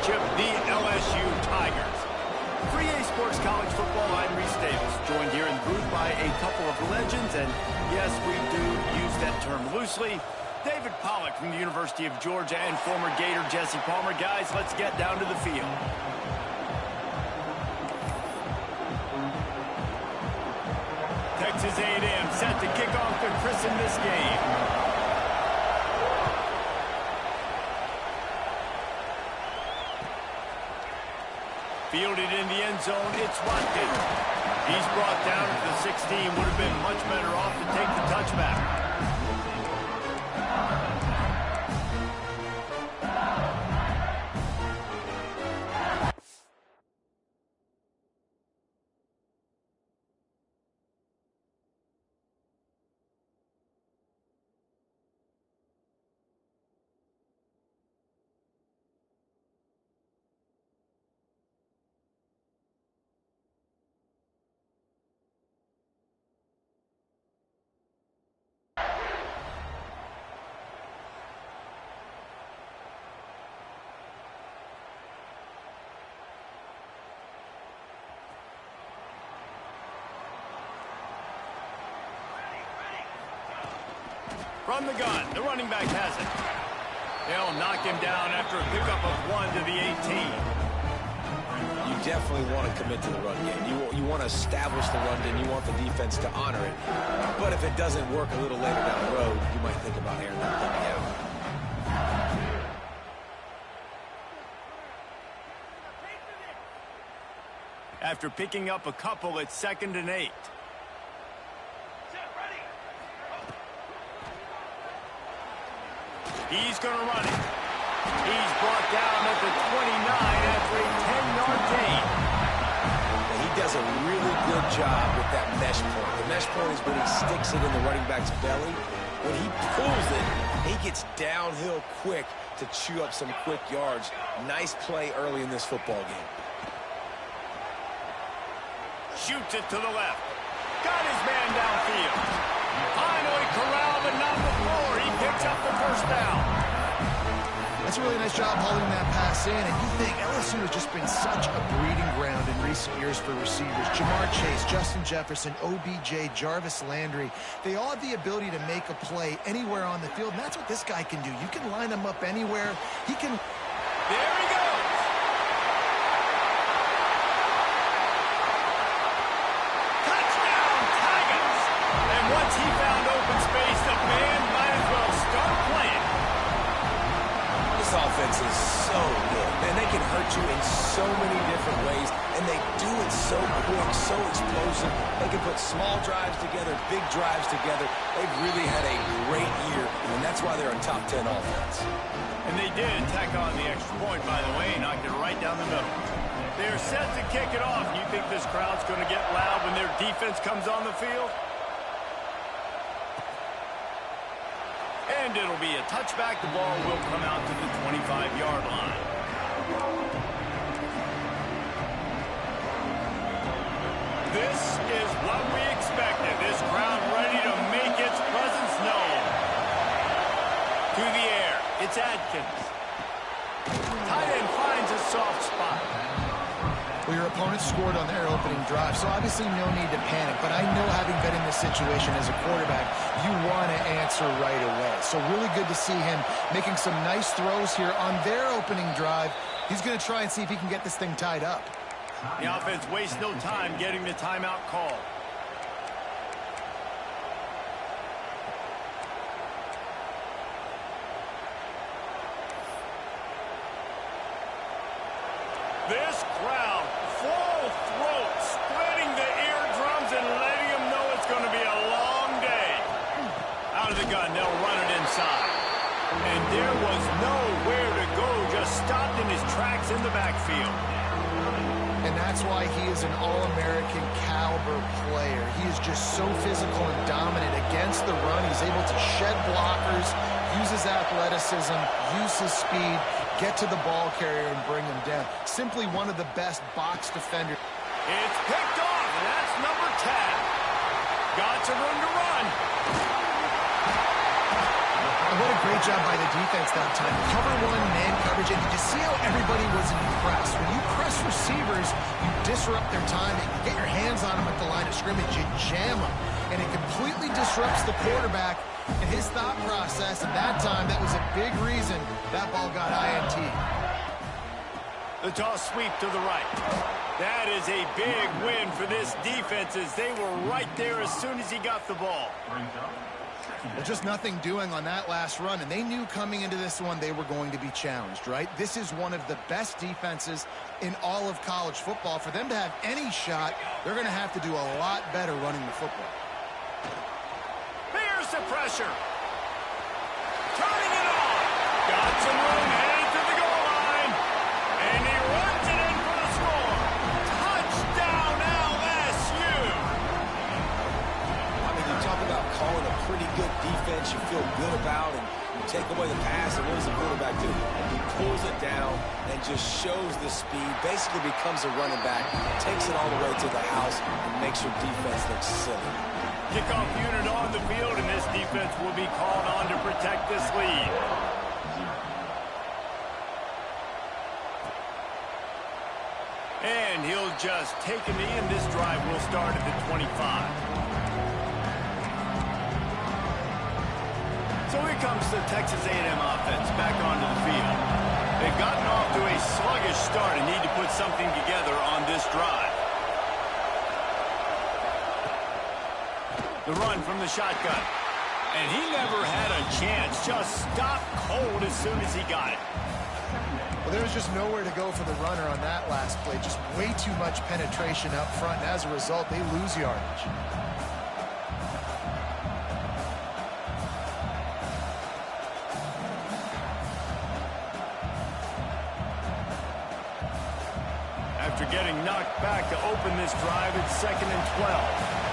championship, the LSU Tigers. For EA Sports College Football, I'm Reese Davis, joined here in the booth by a couple of legends, and yes, we do use that term loosely. David Pollack from the University of Georgia and former Gator Jesse Palmer. Guys, let's get down to the field. Texas A&M set to kick off to christen this game. Fielded in the end zone, it's Watkins. He's brought down to the 16. Would have been much better off to take the touchback. From the gun, the running back has it. They'll knock him down after a pickup of 1 to the 18. You definitely want to commit to the run game. You want to establish the run game. You want the defense to honor it. But if it doesn't work a little later down the road, you might think about airing that dummy out. After picking up a couple, it's 2nd and 8. He's going to run it. He's brought down at the 29 after a 10-yard gain. Now, he does a really good job with that mesh point. The mesh point is when he sticks it in the running back's belly. When he pulls it, he gets downhill quick to chew up some quick yards. Nice play early in this football game. Shoots it to the left. Got his man downfield. Finally corralled, but not before. He picks up the first down. That's a really nice job holding that pass in, and you think LSU has just been such a breeding ground in recent years for receivers. Jamar Chase, Justin Jefferson, OBJ, Jarvis Landry, they all have the ability to make a play anywhere on the field, and that's what this guy can do. You can line him up anywhere. He can... There he goes. Once he found open space, the band might as well start playing. This offense is so good. Man, they can hurt you in so many different ways, and they do it so quick, so explosive. They can put small drives together, big drives together. They've really had a great year, and that's why they're a top 10 offense. And they did tack on the extra point, by the way, knocked it right down the middle. They're set to kick it off. You think this crowd's going to get loud when their defense comes on the field? And it'll be a touchback. The ball will come out to the 25-yard line. This is what we expected. This crowd ready to make its presence known. To the air, it's Adkins. Tight end finds a soft spot. Well, your opponent scored on their opening drive, so obviously no need to panic. But I know, having been in this situation as a quarterback, you want to answer right away. So really good to see him making some nice throws here on their opening drive. He's going to try and see if he can get this thing tied up. The offense wastes no time getting the timeout call. This crowd, full throat, spreading the eardrums and letting them know it's going to be a long day. Out of the gun, they'll run it inside. And there was nowhere to go, just stopped in his tracks in the backfield. And that's why he is an All-American caliber player. He is just so physical and dominant against the run. He's able to shed blockers, use his athleticism, use his speed, get to the ball carrier and bring him down. Simply one of the best box defenders. It's picked off, and that's number 10. Got some room to run. And what a great job by the defense that time. Cover one, man coverage, and did you see how everybody was in receivers, you disrupt their timing. You get your hands on them at the line of scrimmage, you jam them, and it completely disrupts the quarterback and his thought process. And that time, that was a big reason that ball got INT. The toss sweep to the right. That is a big win for this defense as they were right there as soon as he got the ball. Well, just nothing doing on that last run, and they knew coming into this one they were going to be challenged, right? This is one of the best defenses in all of college football. For them to have any shot, they're going to have to do a lot better running the football. Here's the pressure. Turning it on. Got some room, headed to the goal line. And he runs it in for the score. Touchdown, LSU. I mean, you talk about calling a pretty good defense you feel good about, and you take away the pass, and what does the quarterback do? He pulls it down and just shows the speed, basically becomes a running back, takes it all the way to the house, and makes your defense look silly. Kickoff unit on the field, and this defense will be called on to protect this lead. And he'll just take a knee, and this drive will start at the 25. So here comes the Texas A&M offense back onto the field. They've gotten off to a sluggish start and need to put something together on this drive. The run from the shotgun. And he never had a chance. Just stopped cold as soon as he got it. Well, there was just nowhere to go for the runner on that last play. Just way too much penetration up front, and as a result, they lose yardage. After getting knocked back to open this drive, it's 2nd and 12.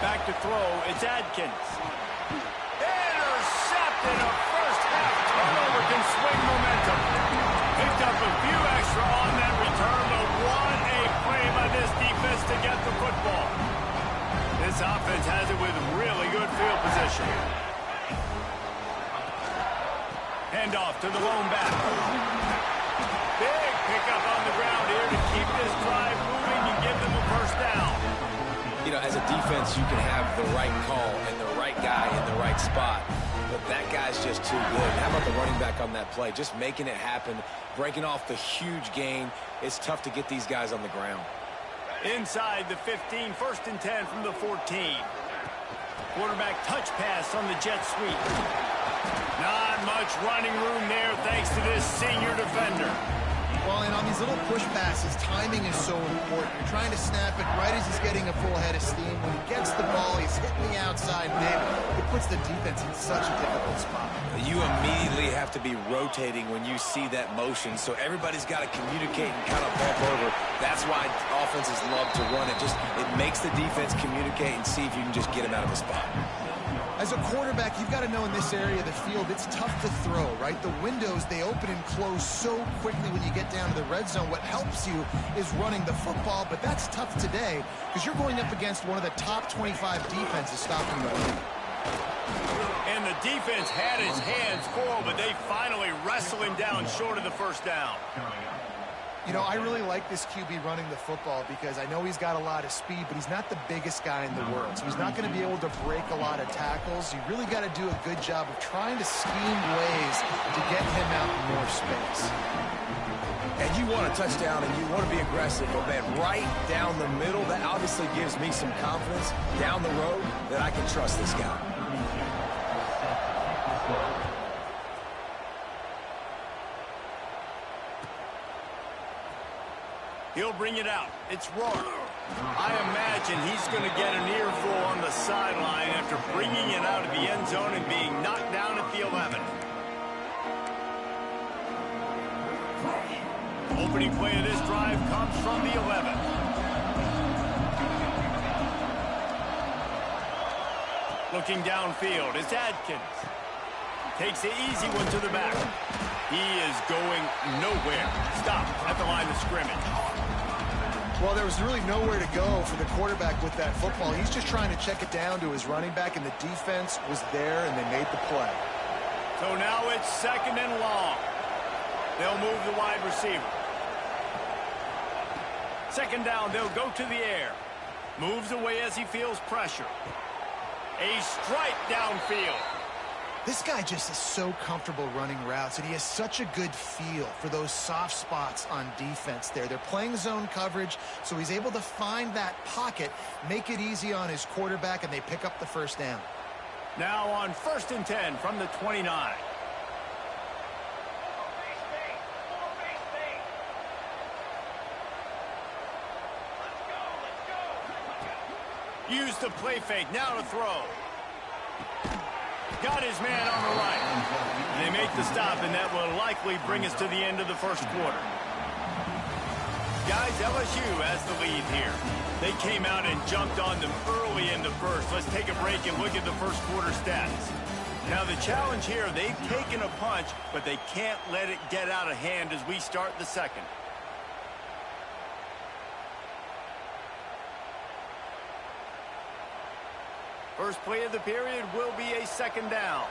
Back to throw, it's Adkins. Intercepted, a first-half turnover can swing momentum. Picked up a few extra on that return, but what a play by this defense to get the football. This offense has it with really good field position. Handoff to the lone back. Big pickup on the ground here to keep this drive moving and give them a first down. You know, as a defense, you can have the right call and the right guy in the right spot, but that guy's just too good. How about the running back on that play? Just making it happen, breaking off the huge gain. It's tough to get these guys on the ground. Inside the 15, 1st and 10 from the 14. Quarterback touch pass on the jet sweep. Not much running room there thanks to this senior defender. Well, and on these little push passes, timing is so important. You're trying to snap it right as he's getting a full head of steam. When he gets the ball, he's hitting the outside big. It puts the defense in such a difficult spot. You immediately have to be rotating when you see that motion, so everybody's got to communicate and kind of bump over. That's why offenses love to run it. It makes the defense communicate and see if you can just get him out of the spot. As a quarterback, you've got to know in this area of the field, it's tough to throw, right? The windows, they open and close so quickly when you get down to the red zone. What helps you is running the football, but that's tough today because you're going up against one of the top 25 defenses stopping the run. And the defense had his hands full, but they finally wrestle him down short of the first down. You know, I really like this QB running the football because I know he's got a lot of speed, but he's not the biggest guy in the world. So he's not going to be able to break a lot of tackles. You really got to do a good job of trying to scheme ways to get him out in more space. And you want a touchdown and you want to be aggressive, but man, right down the middle, that obviously gives me some confidence down the road that I can trust this guy. He'll bring it out. It's Rourke. I imagine he's going to get an earful on the sideline after bringing it out of the end zone and being knocked down at the 11. Opening play of this drive comes from the 11. Looking downfield, it's Adkins. Takes the easy one to the back. He is going nowhere. Stop at the line of scrimmage. Well, there was really nowhere to go for the quarterback with that football. He's just trying to check it down to his running back, and the defense was there, and they made the play. So now it's 2nd and long. They'll move the wide receiver. Second down, they'll go to the air. Moves away as he feels pressure. A strike downfield. This guy just is so comfortable running routes, and he has such a good feel for those soft spots on defense there. They're playing zone coverage, so he's able to find that pocket, make it easy on his quarterback, and they pick up the first down. Now on 1st and 10 from the 29. Use the play fake, now to throw. Got his man on the right. They make the stop, and that will likely bring us to the end of the first quarter. Guys, LSU has the lead here. They came out and jumped on them early in the first. Let's take a break and look at the first quarter stats. Now the challenge here, they've taken a punch, but they can't let it get out of hand as we start the second. First play of the period will be a second down.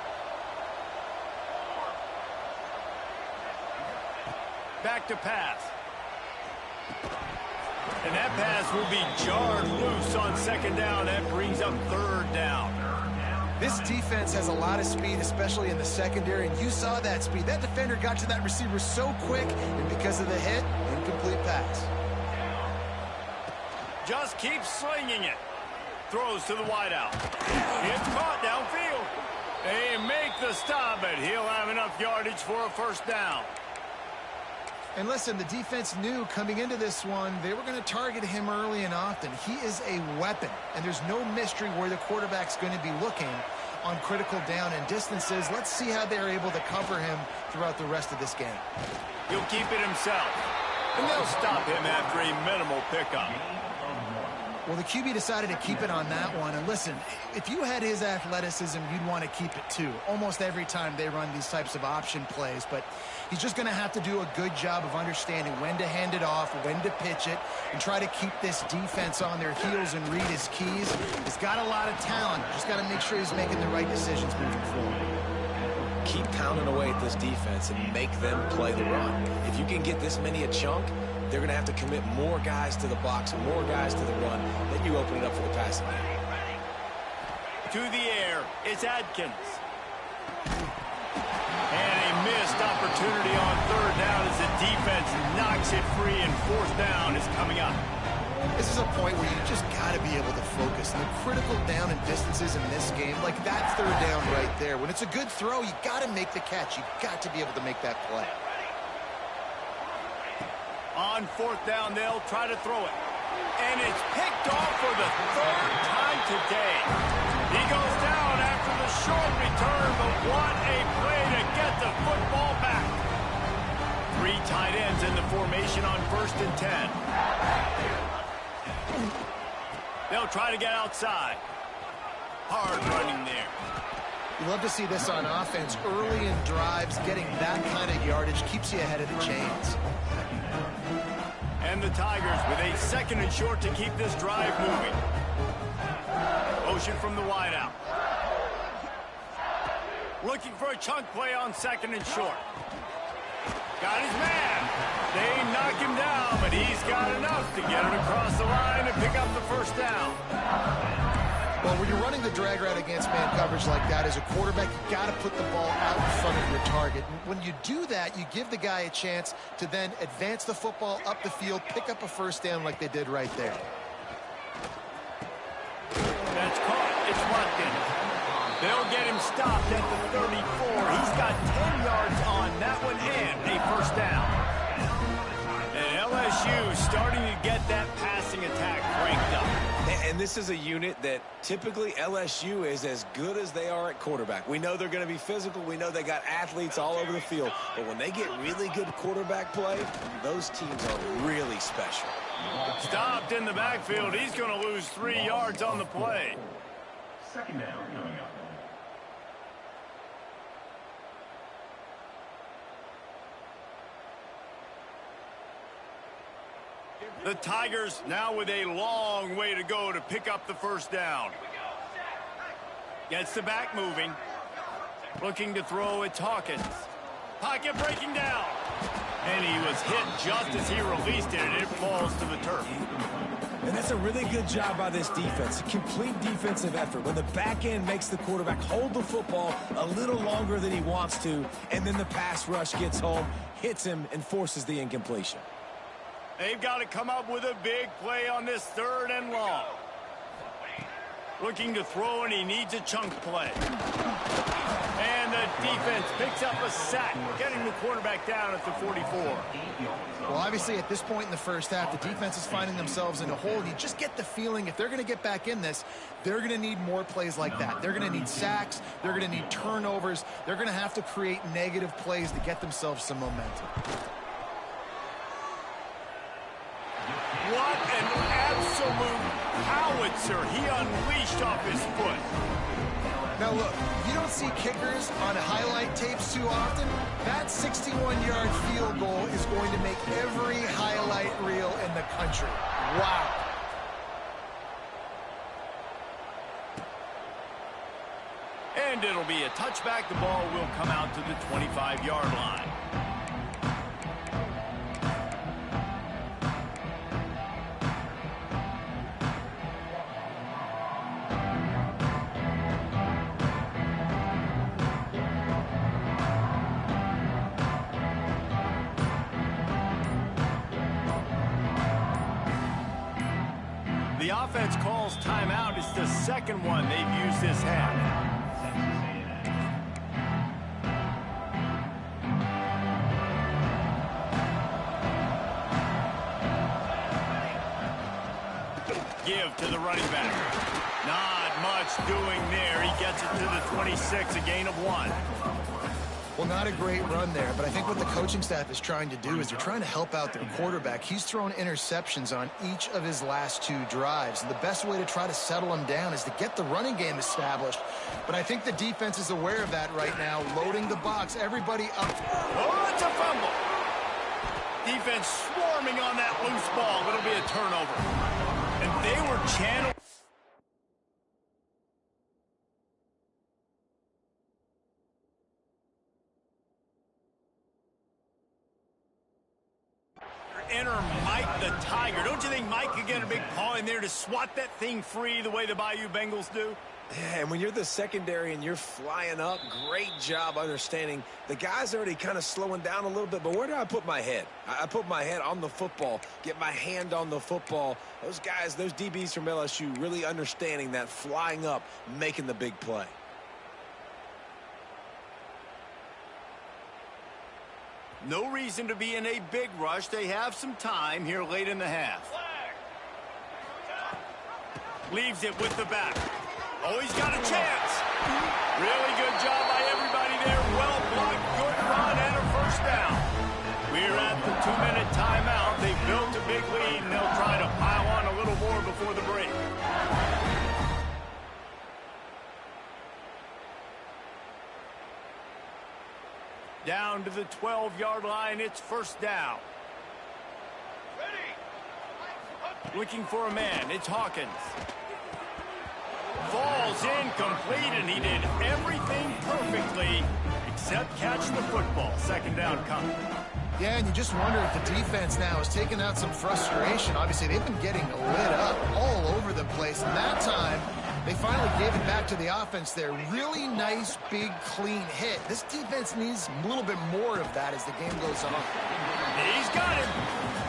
Back to pass. And that pass will be jarred loose on second down. That brings up third down. This defense has a lot of speed, especially in the secondary, and you saw that speed. That defender got to that receiver so quick, and because of the hit, incomplete pass. Just keep slinging it. Throws to the wideout. It's caught downfield. They make the stop, but he'll have enough yardage for a first down. And listen, the defense knew coming into this one, they were going to target him early and often. He is a weapon, and there's no mystery where the quarterback's going to be looking on critical down and distances. Let's see how they're able to cover him throughout the rest of this game. He'll keep it himself, and they'll stop him after a minimal pickup. Well, the QB decided to keep it on that one. And listen, if you had his athleticism, you'd want to keep it too. Almost every time they run these types of option plays. But he's just going to have to do a good job of understanding when to hand it off, when to pitch it, and try to keep this defense on their heels and read his keys. He's got a lot of talent. Just got to make sure he's making the right decisions moving forward. Keep pounding away at this defense and make them play the run. If you can get this many a chunk, they're going to have to commit more guys to the box, more guys to the run. Then you open it up for the passing game. To the air, it's Adkins. And a missed opportunity on third down as the defense knocks it free, and fourth down is coming up. This is a point where you just got to be able to focus. The critical down and distances in this game, like that third down right there. When it's a good throw, you got to make the catch. You got to be able to make that play. On fourth down, they'll try to throw it. And it's picked off for the third time today. He goes down after the short return, but what a play to get the football back. Three tight ends in the formation on 1st and 10. They'll try to get outside. Hard running there. You love to see this on offense. Early in drives, getting that kind of yardage keeps you ahead of the chains. And the Tigers with a 2nd and short to keep this drive moving. Motion from the wideout. Looking for a chunk play on 2nd and short. Got his man. They knock him down, but he's got enough to get it across the line and pick up the first down. Well, when you're running the drag route against man coverage like that, as a quarterback, you got to put the ball out in front of your target. When you do that, you give the guy a chance to then advance the football up the field, pick up a first down like they did right there. That's caught. It's Watkins. They'll get him stopped at the 34. He's got 10 yards on that one and a first down. And LSU starting to get that passing attack cranked up. And this is a unit that typically LSU is as good as they are at quarterback. We know they're going to be physical. We know they got athletes all over the field. But when they get really good quarterback play, those teams are really special. Stopped in the backfield. He's going to lose 3 yards on the play. Second down coming up. The Tigers now with a long way to go to pick up the first down. Gets the back moving. Looking to throw, it's Hawkins. Pocket breaking down. And he was hit just as he released it, and it falls to the turf. And that's a really good job by this defense. A complete defensive effort. When the back end makes the quarterback hold the football a little longer than he wants to, and then the pass rush gets home, hits him, and forces the incompletion. They've got to come up with a big play on this 3rd and long. Looking to throw, and he needs a chunk play. And the defense picks up a sack, getting the quarterback down at the 44. Well, obviously, at this point in the first half, the defense is finding themselves in a hole. And you just get the feeling if they're going to get back in this, they're going to need more plays like that. They're going to need sacks. They're going to need turnovers. They're going to have to create negative plays to get themselves some momentum. What an absolute howitzer he unleashed off his foot. Now look, you don't see kickers on highlight tapes too often. That 61-yard field goal is going to make every highlight reel in the country. Wow. And it'll be a touchback. The ball will come out to the 25-yard line. The offense calls timeout. It's the second one they've used this half. Give to the running back. Not much doing there. He gets it to the 26, a gain of 1. Well, not a great run there, but I think what the coaching staff is trying to do is they're trying to help out their quarterback. He's thrown interceptions on each of his last 2 drives, and the best way to try to settle him down is to get the running game established. But I think the defense is aware of that right now, loading the box, everybody up. Oh, it's a fumble. Defense swarming on that loose ball. It'll be a turnover. And they were channeled. Enter Mike the Tiger. Don't you think Mike could get a big paw in there to swat that thing free the way the Bayou Bengals do? Yeah, and when you're the secondary and you're flying up, great job understanding. The guy's already kind of slowing down a little bit, but where do I put my head? I put my head on the football, get my hand on the football. Those guys, those DBs from LSU really understanding that flying up, making the big play. No reason to be in a big rush. They have some time here late in the half. Leaves it with the back. Oh, he's got a chance. Really good job by everybody there. Well blocked, good run, and a first down. We're at the 2-minute timeout. They've built a big lead, and they'll try to pile on a little more before the break. Down to the 12-yard line. It's first down. Looking for a man. It's Hawkins. Falls incomplete, and he did everything perfectly except catch the football. Second down coming. Yeah, and you just wonder if the defense now is taking out some frustration. Obviously, they've been getting lit up all over the place. And that time, they finally gave it back to the offense there. Really nice, big, clean hit. This defense needs a little bit more of that as the game goes on. He's got him.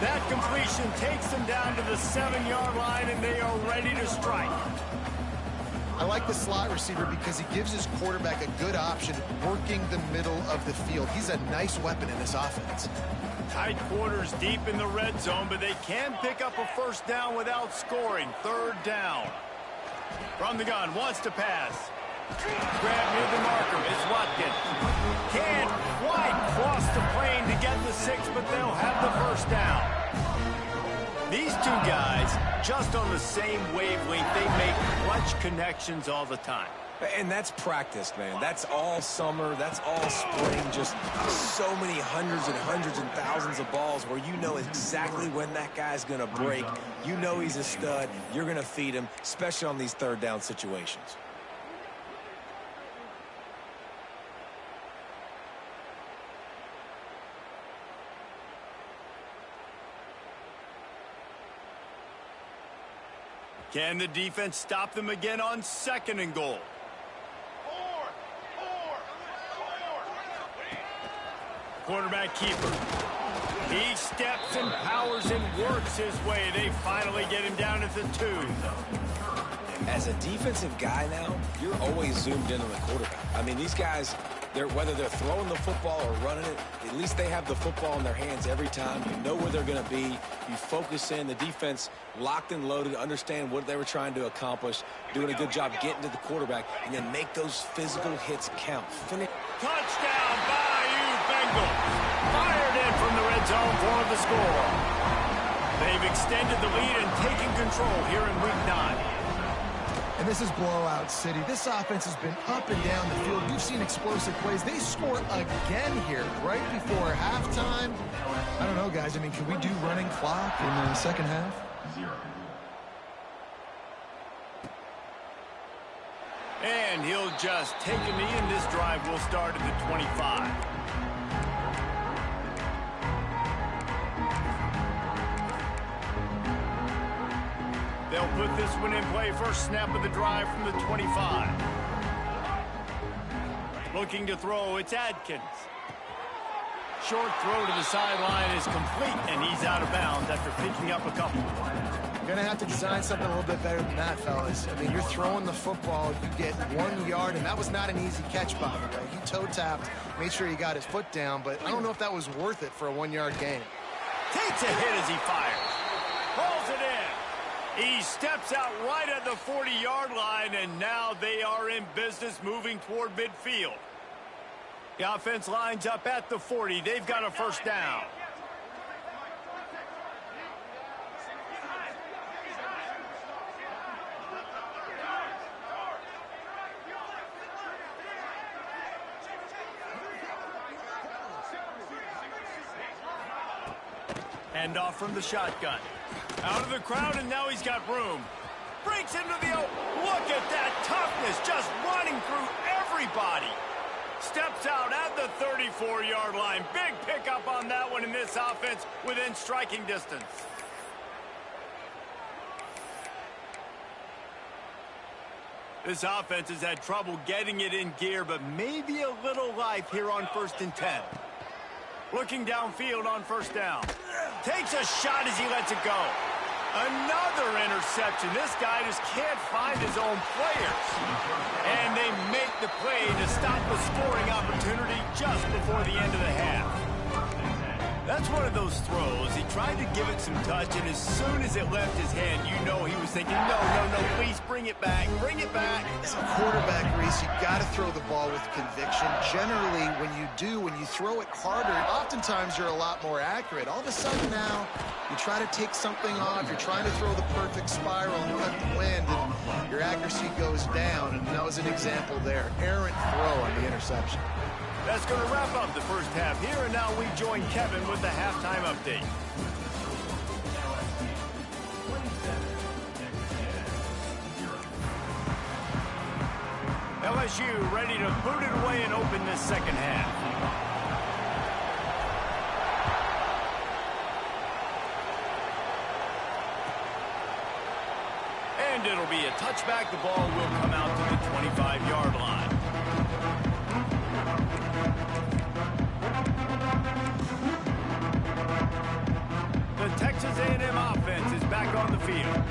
That completion takes them down to the 7-yard line, and they are ready to strike. I like the slot receiver because he gives his quarterback a good option working the middle of the field. He's a nice weapon in this offense. Tight quarters deep in the red zone, but they can pick up a first down without scoring. Third down. From the gun, wants to pass. Grab near the marker. It's Watkins. Can't quite cross the plane to get the 6, but they'll have the first down. These 2 guys, just on the same wavelength, they make clutch connections all the time. And that's practice, man. That's all summer. That's all spring. Just so many hundreds and thousands of balls where you know exactly when that guy's going to break. You know he's a stud. You're going to feed him, especially on these third down situations. Can the defense stop them again on 2nd and goal? Quarterback keeper. He steps and powers and works his way. They finally get him down at the 2. As a defensive guy now, you're always zoomed in on the quarterback. I mean, these guys, whether they're throwing the football or running it, at least they have the football in their hands every time. You know where they're going to be. You focus in. The defense locked and loaded, understand what they were trying to accomplish, doing a good job getting to the quarterback, and then make those physical hits count. Touchdown, Bayou Bengals. Fired in from the red zone for the score. They've extended the lead and taken control here in Week 9. And this is blowout city. This offense has been up and down the field. We've seen explosive plays. They score again here right before halftime. I don't know, guys. I mean, can we do running clock in the second half? 0. And he'll just take a knee, and this drive will start at the 25. They'll put this one in play. First snap of the drive from the 25. Looking to throw, it's Adkins. Short throw to the sideline is complete, and he's out of bounds after picking up a couple. You're going to have to design something a little bit better than that, fellas. I mean, you're throwing the football, you get 1 yard, and that was not an easy catch, by the way. He toe-tapped, made sure he got his foot down, but I don't know if that was worth it for a 1-yard gain. Takes a hit as he fires. Pulls it in. He steps out right at the 40-yard line, and now they are in business moving toward midfield. The offense lines up at the 40. They've got a first down. Hand off from the shotgun. Out of the crowd, and now he's got room. Breaks into the open. Look at that toughness, just running through everybody. Steps out at the 34-yard line. Big pickup on that one in this offense within striking distance. This offense has had trouble getting it in gear, but maybe a little life here on 1st and 10. Looking downfield on first down. Takes a shot as he lets it go. Another interception. This guy just can't find his own players. And they make the play to stop the scoring opportunity just before the end of the half. That's one of those throws. He tried to give it some touch, and as soon as it left his hand, you know he was thinking, no, please bring it back. Bring it back. As a quarterback, Reese, you got to throw the ball with conviction. Generally, when you throw it harder, oftentimes you're a lot more accurate. All of a sudden now, you try to take something off, you're trying to throw the perfect spiral and cut the wind, and your accuracy goes down, and that was an example there. Errant throw on the interception. That's going to wrap up the first half here, and now we join Kevin with the halftime update. LSU ready to boot it away and open this second half. And it'll be a touchback. The ball will come out to the 25-yard line. The Texas A&M offense is back on the field.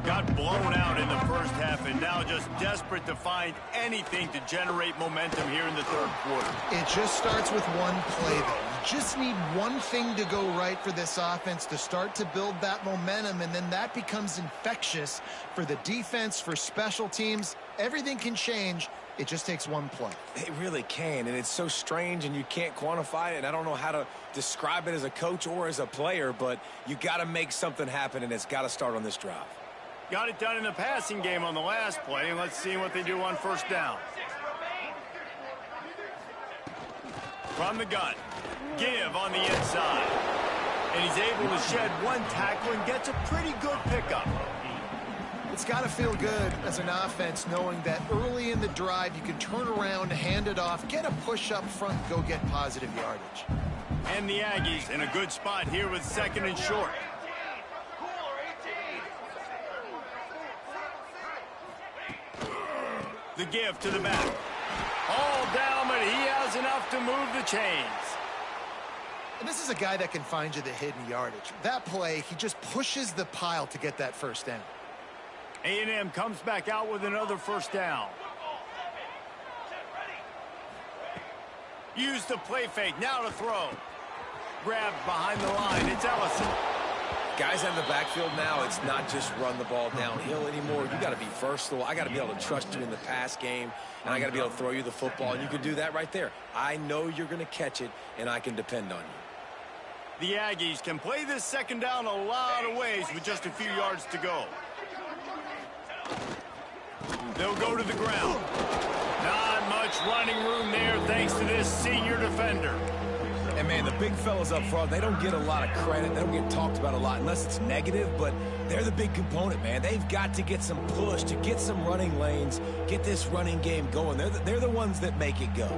Got blown out in the first half and now just desperate to find anything to generate momentum here in the third quarter. It just starts with one play, though. You just need one thing to go right for this offense to start to build that momentum, and then that becomes infectious for the defense, for special teams. Everything can change. It just takes one play. It really can, and it's so strange, and you can't quantify it, and I don't know how to describe it as a coach or as a player, but you got to make something happen, and it's got to start on this drive. Got it done in the passing game on the last play, and let's see what they do on first down. From the gun, give on the inside. And he's able to shed one tackle and gets a pretty good pickup. It's got to feel good as an offense knowing that early in the drive you can turn around, hand it off, get a push up front, go get positive yardage. And the Aggies in a good spot here with second and short. The give to the back. All down, but he has enough to move the chains. And this is a guy that can find you the hidden yardage. That play, he just pushes the pile to get that first down. A&M comes back out with another first down. Use the play fake, now to throw. Grabbed behind the line, it's Ellison. Guys out in the backfield now, it's not just run the ball downhill anymore. You got to be versatile. I got to be able to trust you in the pass game, and I got to be able to throw you the football, and you can do that right there. I know you're going to catch it, and I can depend on you. The Aggies can play this second down a lot of ways with just a few yards to go. They'll go to the ground. Not much running room there thanks to this senior defender. And, man, the big fellas up front, they don't get a lot of credit. They don't get talked about a lot unless it's negative, but they're the big component, man. They've got to get some push, to get some running lanes, get this running game going. They're the ones that make it go.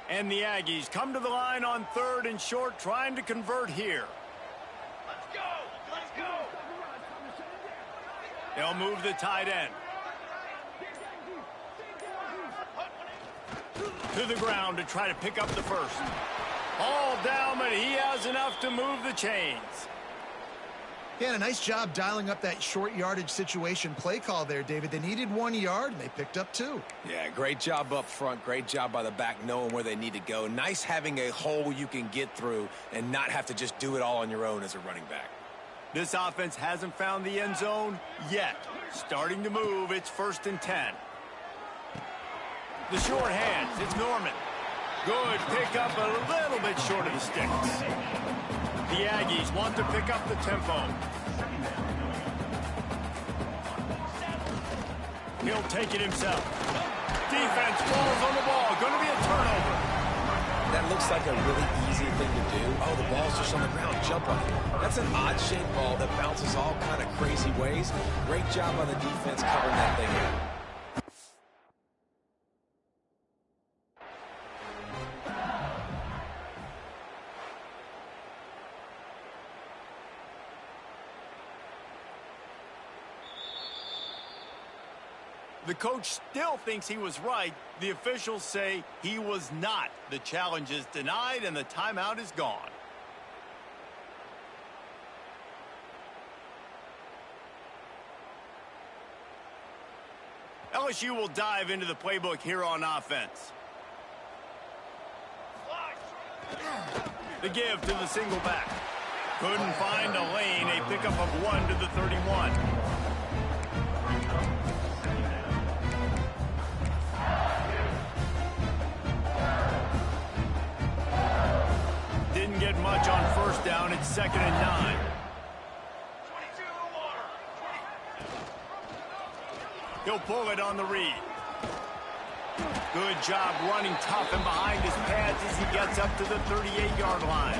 And the Aggies come to the line on 3rd and short, trying to convert here. They'll move the tight end. To the ground to try to pick up the first. All down, but he has enough to move the chains. Yeah, a nice job dialing up that short yardage situation play call there, David. They needed 1 yard, and they picked up 2. Yeah, great job up front. Great job by the back knowing where they need to go. Nice having a hole you can get through and not have to just do it all on your own as a running back. This offense hasn't found the end zone yet. Starting to move, it's 1st and 10. The short hands, it's Norman. Good pick up, a little bit short of the sticks. The Aggies want to pick up the tempo. He'll take it himself. Defense falls on the ball. Going to be a turnover. That looks like a really easy thing to do. Oh, the ball's just on the ground. Jump on it. That's an odd-shaped ball that bounces all kind of crazy ways. Great job on the defense covering that thing up. The coach still thinks he was right. The officials say he was not. The challenge is denied, and the timeout is gone. LSU will dive into the playbook here on offense. The give to the single back. Couldn't find a lane. A pickup of 1 to the 31. Didn't get much on 1st down. It's 2nd and 9. He'll pull it on the read. Good job running tough and behind his pads as he gets up to the 38-yard line.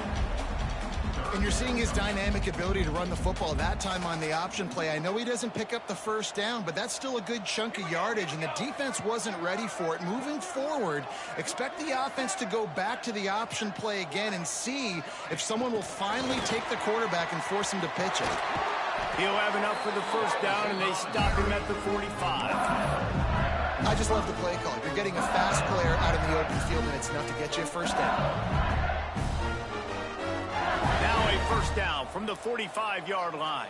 And you're seeing his dynamic ability to run the football that time on the option play. I know he doesn't pick up the 1st down, but that's still a good chunk of yardage, and the defense wasn't ready for it. Moving forward, expect the offense to go back to the option play again and see if someone will finally take the quarterback and force him to pitch it. He'll have enough for the 1st down, and they stop him at the 45. I just love the play call. You're getting a fast player out in the open field, and it's enough to get you a 1st down. Now a 1st down from the 45-yard line.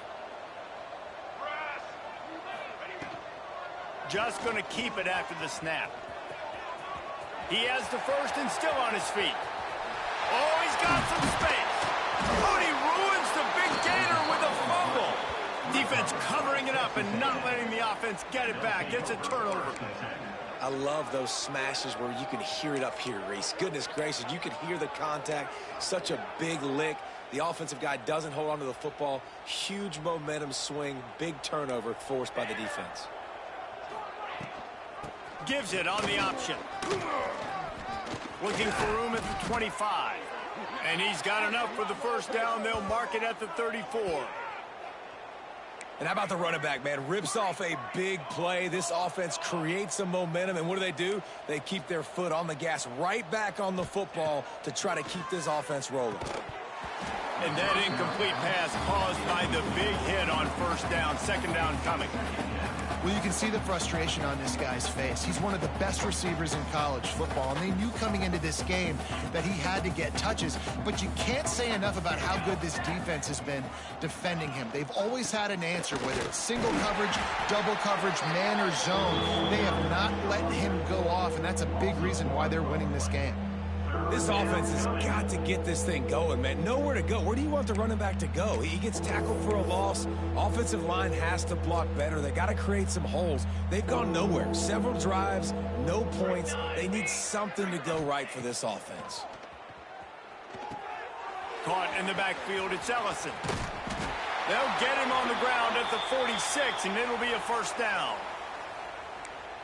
Just going to keep it after the snap. He has the 1st and still on his feet. Oh, he's got some space. Oh, he ruins the big gator with a fumble. Defense covering it up and not letting the offense get it back. It's a turnover. I love those smashes where you can hear it up here, Reese. Goodness gracious, you can hear the contact. Such a big lick. The offensive guy doesn't hold on to the football. Huge momentum swing, big turnover forced by the defense. Gives it on the option. Looking for room at the 25. And he's got enough for the 1st down. They'll mark it at the 34. And how about the running back, man? Rips off a big play. This offense creates some momentum, and what do? They keep their foot on the gas, right back on the football to try to keep this offense rolling. And that incomplete pass caused by the big hit on first down, second down coming. Well, you can see the frustration on this guy's face. He's one of the best receivers in college football, and they knew coming into this game that he had to get touches, but you can't say enough about how good this defense has been defending him. They've always had an answer, whether it's single coverage, double coverage, man or zone. They have not let him go off, and that's a big reason why they're winning this game. This offense has got to get this thing going, man. Nowhere to go. Where do you want the running back to go? He gets tackled for a loss. Offensive line has to block better. They got to create some holes. They've gone nowhere. Several drives, no points. They need something to go right for this offense. Caught in the backfield, it's Ellison. They'll get him on the ground at the 46, and it'll be a first down.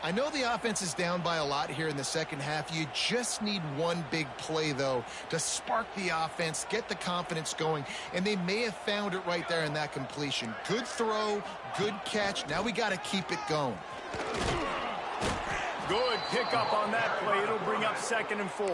I know the offense is down by a lot here in the second half. You just need one big play, though, to spark the offense, get the confidence going, and they may have found it right there in that completion. Good throw, good catch. Now we got to keep it going. Good pickup on that play. It'll bring up 2nd and 4.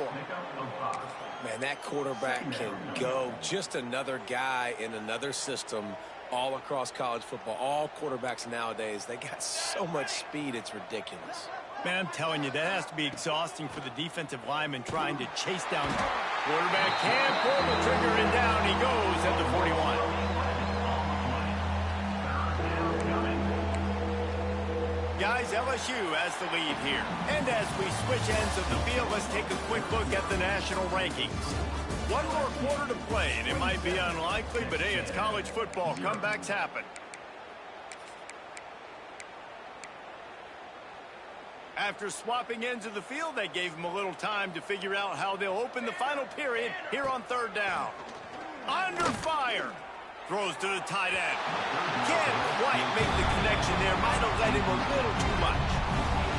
Man, that quarterback can go. Just another guy in another system. All across college football, all quarterbacks nowadays, they got so much speed, it's ridiculous. Man, I'm telling you, that has to be exhausting for the defensive lineman trying to chase down. Quarterback can pull the trigger, and down he goes at the 41. Guys, LSU has the lead here. And as we switch ends of the field, let's take a quick look at the national rankings. One more quarter to play, and it might be unlikely, but hey, it's college football. Comebacks happen. After swapping ends of the field, they gave them a little time to figure out how they'll open the final period here on 3rd down. Under fire. Throws to the tight end. Can't quite make the connection there. Might have led him a little too much.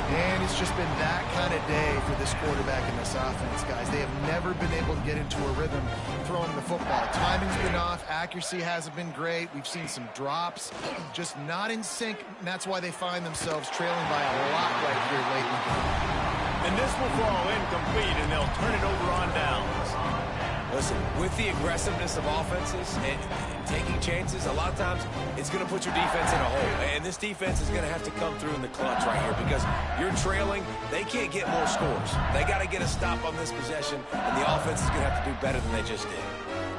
And it's just been that kind of day for this quarterback and this offense, guys. They have never been able to get into a rhythm throwing the football. Timing's been off. Accuracy hasn't been great. We've seen some drops, just not in sync, and that's why they find themselves trailing by a lot right here late in the game. And this will fall incomplete, and they'll turn it over on downs. Listen, with the aggressiveness of offenses and taking chances, a lot of times it's going to put your defense in a hole. And this defense is going to have to come through in the clutch right here because you're trailing. They can't get more scores. They got to get a stop on this possession, and the offense is going to have to do better than they just did.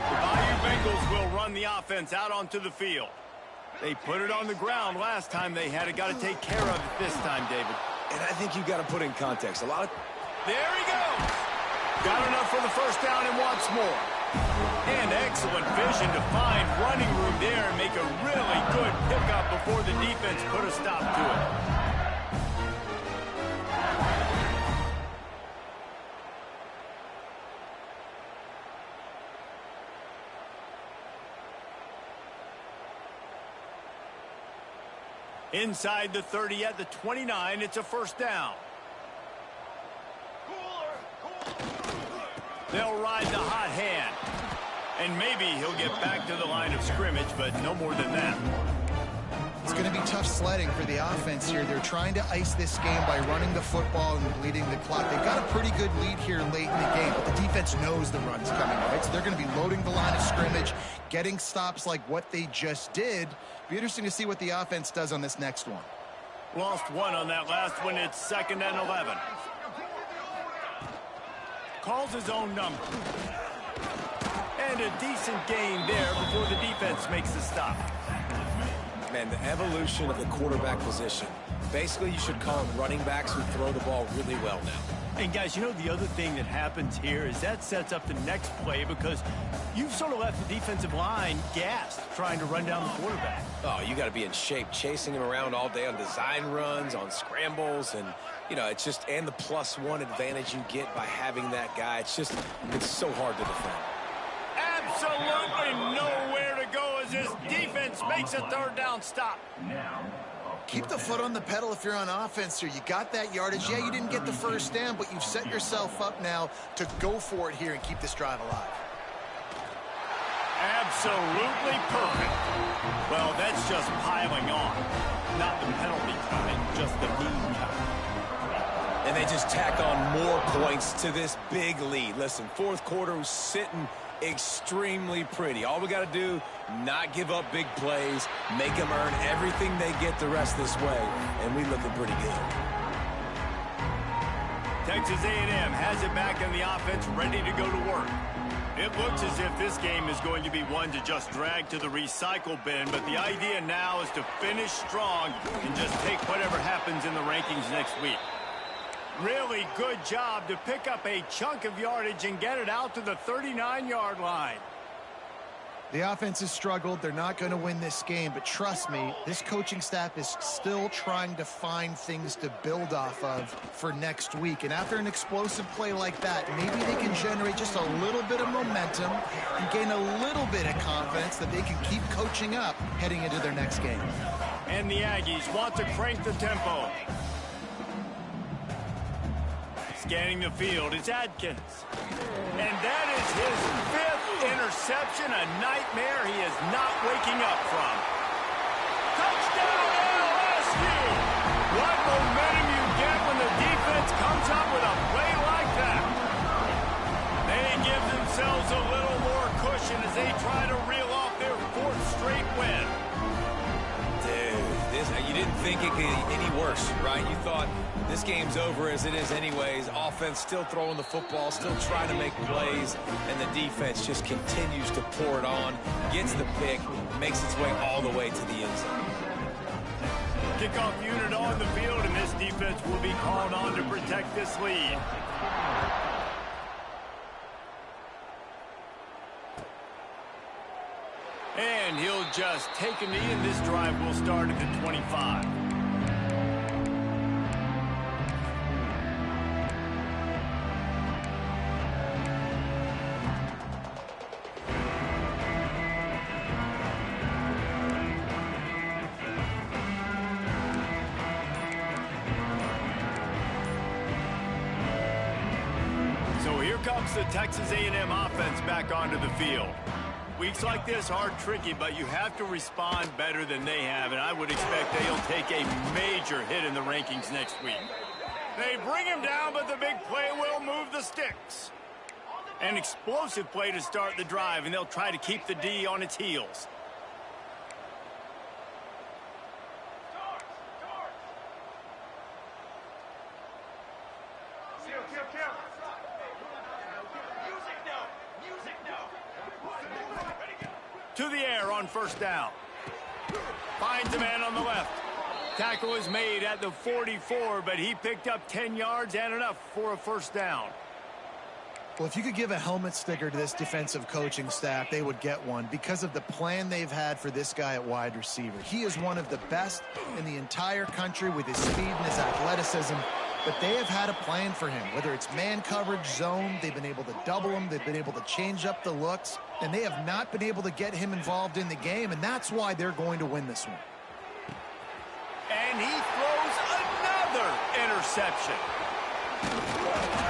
The Bayou Bengals will run the offense out onto the field. They put it on the ground last time they had it. Got to take care of it this time, David. And I think you got to put in context. There he goes. Got enough for the first down and wants more. And excellent vision to find running room there and make a really good pickup before the defense put a stop to it. Inside the 30 at the 29, it's a first down. They'll ride the hot hand. And maybe he'll get back to the line of scrimmage, but no more than that. It's going to be tough sledding for the offense here. They're trying to ice this game by running the football and leading the clock. They've got a pretty good lead here late in the game, but the defense knows the run's coming, right? So they're going to be loading the line of scrimmage, getting stops like what they just did. Be interesting to see what the offense does on this next one. Lost one on that last one. It's 2nd and 11. Calls his own number. And a decent gain there before the defense makes the stop. Man, the evolution of the quarterback position. Basically, you should call them running backs who throw the ball really well now. And guys, you know the other thing that happens here is that sets up the next play because you've sort of left the defensive line gassed trying to run down the quarterback. Oh, you got to be in shape, chasing him around all day on design runs, on scrambles, and you know, it's just, and the +1 advantage you get by having that guy. It's so hard to defend. Absolutely nowhere to go as this defense makes a 3rd down stop. Keep the foot on the pedal if you're on offense here. You got that yardage. Yeah, you didn't get the first down, but you've set yourself up now to go for it here and keep this drive alive. Absolutely perfect. Well, that's just piling on. Not the penalty kind, just the mean kind. And they just tack on more points to this big lead. Listen, fourth quarter was sitting extremely pretty. All we got to do, not give up big plays, make them earn everything they get the rest this way, and we looking pretty good. Texas A&M has it back in the offense, ready to go to work. It looks as if this game is going to be one to just drag to the recycle bin, but the idea now is to finish strong and just take whatever happens in the rankings next week. Really good job to pick up a chunk of yardage and get it out to the 39-yard line. The offense has struggled. They're not going to win this game, but trust me, this coaching staff is still trying to find things to build off of for next week. And after an explosive play like that, maybe they can generate just a little bit of momentum and gain a little bit of confidence that they can keep coaching up heading into their next game. And the Aggies want to crank the tempo. Scanning the field, it's Adkins. And that is his fifth interception, a nightmare he is not waking up from. Touchdown, LSU! What momentum you get when the defense comes up with a play like that. They give themselves a little more cushion as they try to reel off their fourth straight win. You didn't think it could get any worse, right? You thought this game's over as it is anyways. Offense still throwing the football, still trying to make plays, and the defense just continues to pour it on, gets the pick, makes its way all the way to the end zone. Kickoff unit on the field, and this defense will be called on to protect this lead. And he'll just take a knee, and this drive will start at the 25. So here comes the Texas A&M offense back onto the field. Weeks like this are tricky, but you have to respond better than they have, and I would expect they'll take a major hit in the rankings next week. They bring him down, but the big play will move the sticks. An explosive play to start the drive, and they'll try to keep the D on its heels. To the air on first down. Finds a man on the left. Tackle is made at the 44, but he picked up 10 yards and enough for a first down. Well, if you could give a helmet sticker to this defensive coaching staff, they would get one because of the plan they've had for this guy at wide receiver. He is one of the best in the entire country with his speed and his athleticism, but they have had a plan for him. Whether it's man coverage, zone, they've been able to double him, they've been able to change up the looks, and they have not been able to get him involved in the game, and that's why they're going to win this one. And he throws another interception.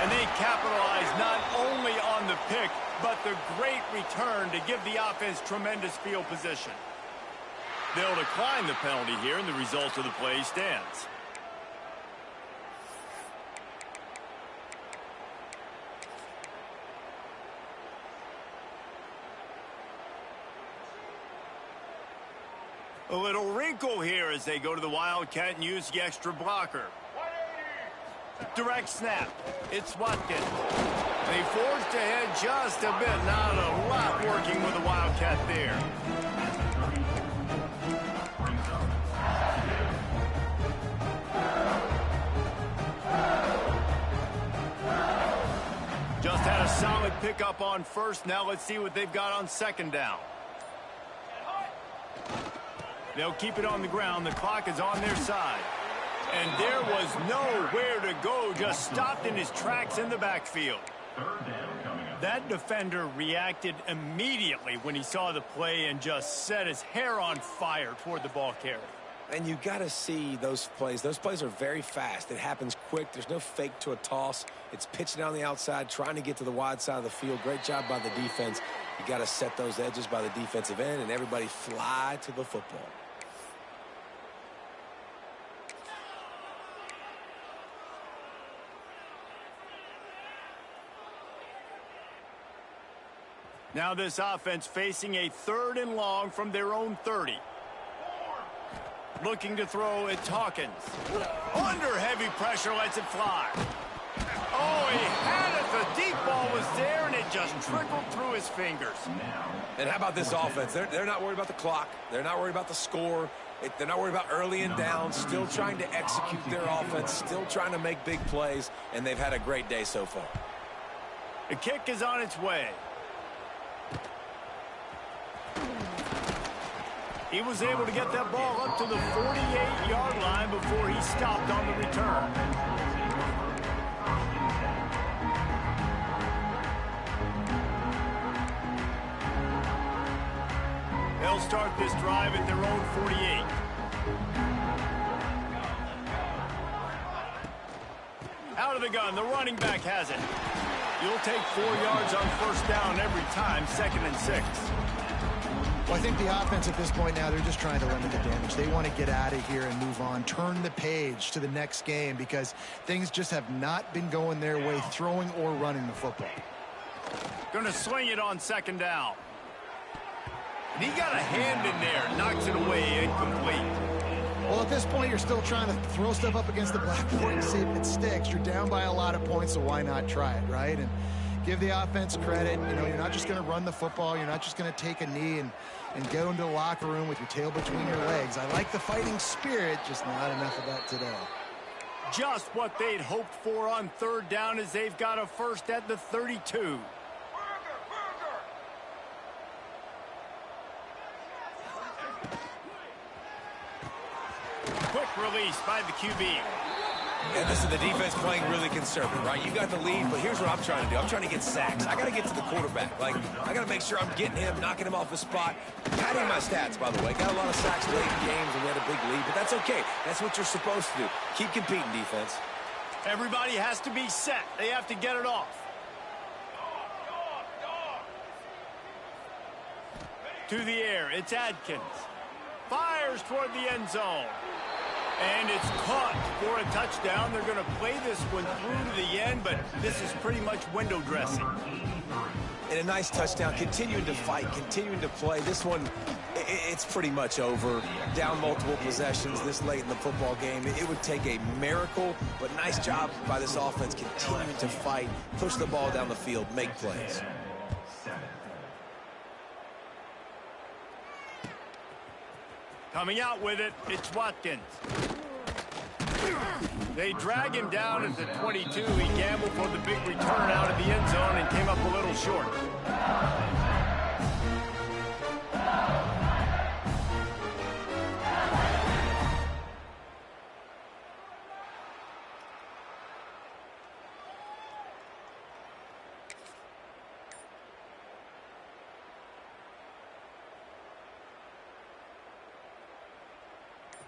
And they capitalize not only on the pick, but the great return to give the offense tremendous field position. They'll decline the penalty here, and the result of the play stands. A little wrinkle here as they go to the Wildcat and use the extra blocker. Direct snap. It's Watkins. They forced ahead just a bit. Not a lot working with the Wildcat there. Just had a solid pickup on first. Now let's see what they've got on second down. They'll keep it on the ground. The clock is on their side. And there was nowhere to go. Just stopped in his tracks in the backfield. That defender reacted immediately when he saw the play and just set his hair on fire toward the ball carrier. And you got to see those plays. Those plays are very fast. It happens quick. There's no fake to a toss. It's pitching down the outside, trying to get to the wide side of the field. Great job by the defense. You got to set those edges by the defensive end, and everybody fly to the football. Now this offense facing a 3rd and long from their own 30. Looking to throw, it's Hawkins. Under heavy pressure, lets it fly. Oh, he had it. The deep ball was there, and it just trickled through his fingers. And how about this offense? They're not worried about the clock. They're not worried about the score. They're not worried about early and down. Still trying to execute their offense. Still trying to make big plays, and they've had a great day so far. The kick is on its way. He was able to get that ball up to the 48-yard line before he stopped on the return. They'll start this drive at their own 48. Out of the gun, the running back has it. You'll take 4 yards on 1st down every time, 2nd and 6. Well, I think the offense at this point now, they're just trying to limit the damage. They want to get out of here and move on, turn the page to the next game because things just have not been going their way, throwing or running the football. Going to swing it on 2nd down. And he got a hand in there, knocks it away, incomplete. Well, at this point, you're still trying to throw stuff up against the blackboard and see if it sticks. You're down by a lot of points, so why not try it, right? And give the offense credit. You know, you're not just going to run the football. You're not just going to take a knee and go into the locker room with your tail between your legs. I like the fighting spirit, just not enough of that today. Just what they'd hoped for on 3rd down as they've got a 1st at the 32. Quick release by the QB. And this is the defense playing really conservative, right? You got the lead, but here's what I'm trying to do. I'm trying to get sacks. I got to get to the quarterback. Like, I got to make sure I'm getting him, knocking him off his spot. Padding my stats, by the way. Got a lot of sacks late in games, and we had a big lead, but that's okay. That's what you're supposed to do. Keep competing, defense. Everybody has to be set. They have to get it off. To the air, it's Adkins. Fires toward the end zone. And it's caught for a touchdown. They're going to play this one through to the end, but this is pretty much window dressing. And a nice touchdown, continuing to fight, continuing to play. This one, it's pretty much over. Down multiple possessions this late in the football game. It would take a miracle, but nice job by this offense continuing to fight, push the ball down the field, make plays. Coming out with it, it's Watkins. They drag him down at the 22. He gambled for the big return out of the end zone and came up a little short.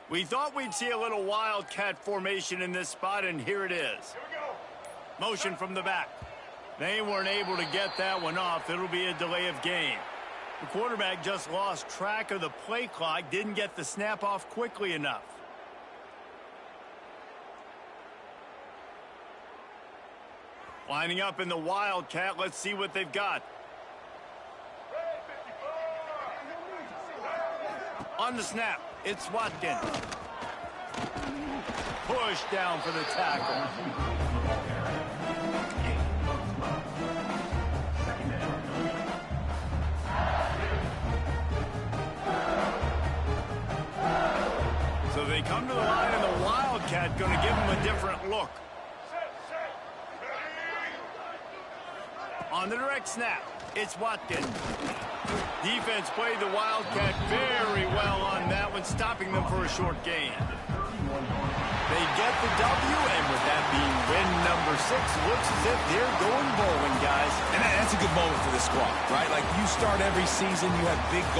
We thought we'd see a little wildcat formation in this spot, and here it is. Here we go. Motion from the back. They weren't able to get that one off. It'll be a delay of game. The quarterback just lost track of the play clock, didn't get the snap off quickly enough. Lining up in the wildcat, let's see what they've got. On the snap, it's Watkins. Push down for the tackle. So they come to the line, and the wildcat going to give them a different look. On the direct snap, it's Watkins. Defense played the wildcat very well on that one, stopping them for a short gain. They get the W, and with that being win number 6, looks as if they're going bowling, guys. And that's a good moment for this squad, right? Like, you start every season, you have big goals.